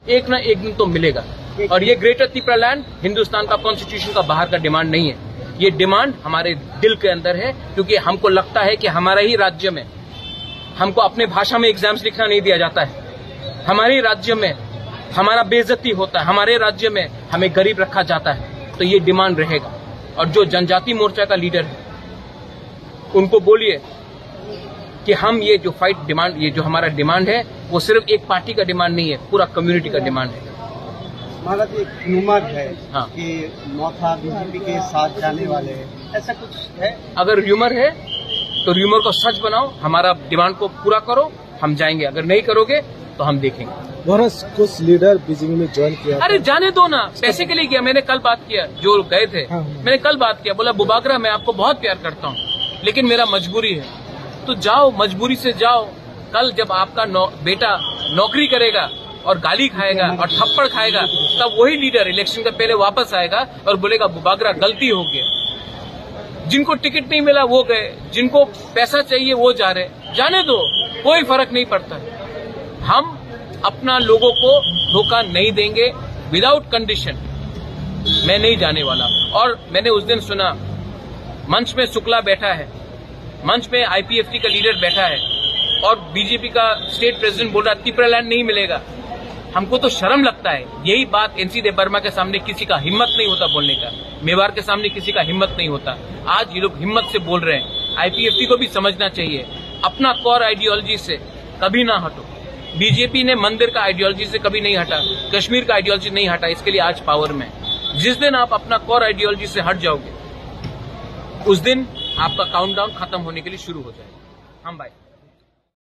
एक ना एक दिन तो मिलेगा। और ये ग्रेटर त्रिपुरा लैंड हिंदुस्तान का कॉन्स्टिट्यूशन का बाहर का डिमांड नहीं है, ये डिमांड हमारे दिल के अंदर है, क्योंकि हमको लगता है कि हमारा ही राज्य में हमको अपने भाषा में एग्जाम्स लिखना नहीं दिया जाता है, हमारे राज्य में हमारा बेइज्जती होता है, हमारे राज्य में हमें गरीब रखा जाता है। तो ये डिमांड रहेगा। और जो जनजाति मोर्चा का लीडर है उनको बोलिए कि हम ये जो फाइट डिमांड, ये जो हमारा डिमांड है वो सिर्फ एक पार्टी का डिमांड नहीं है, पूरा कम्युनिटी का डिमांड है। महाराज एक र्यूमर है हाँ। कि नौथा बीजेपी के साथ जाने वाले हैं, ऐसा कुछ है? अगर र्यूमर है तो र्यूमर को सच बनाओ, हमारा डिमांड को पूरा करो, हम जाएंगे। अगर नहीं करोगे तो हम देखेंगे। कुछ लीडर बीजेपी में ज्वाइन किया। अरे जाने दो ना, पैसे के लिए किया। मैंने कल बात किया, जो गए थे मैंने कल बात किया, बोला बुबागरा मैं आपको बहुत प्यार करता हूँ लेकिन मेरा मजबूरी है। तो जाओ, मजबूरी से जाओ। कल जब आपका बेटा नौकरी करेगा और गाली खाएगा और थप्पड़ खाएगा, तब वही लीडर इलेक्शन का पहले वापस आएगा और बोलेगा बुबागरा गलती हो गया। जिनको टिकट नहीं मिला वो गए, जिनको पैसा चाहिए वो जा रहे। जाने दो, कोई फर्क नहीं पड़ता। हम अपना लोगों को धोखा नहीं देंगे विदाउट कंडीशन। मैं नहीं जाने वाला। और मैंने उस दिन सुना मंच में शुक्ला बैठा है, मंच में आईपीएफटी का लीडर बैठा है और बीजेपी का स्टेट प्रेसिडेंट बोल रहा है त्रिपुरा लैंड नहीं मिलेगा। हमको तो शर्म लगता है। यही बात एनसी देबबर्मा के सामने किसी का हिम्मत नहीं होता बोलने का, मेवाड़ के सामने किसी का हिम्मत नहीं होता। आज ये लोग हिम्मत से बोल रहे हैं। आईपीएफटी को भी समझना चाहिए, अपना कोर आइडियोलॉजी से कभी ना हटो। बीजेपी ने मंदिर का आइडियोलॉजी से कभी नहीं हटा, कश्मीर का आइडियोलॉजी नहीं हटा, इसके लिए आज पावर में। जिस दिन आप अपना कोर आइडियोलॉजी से हट जाओगे उस दिन आपका काउंटडाउन खत्म होने के लिए शुरू हो जाएगा। हम भाई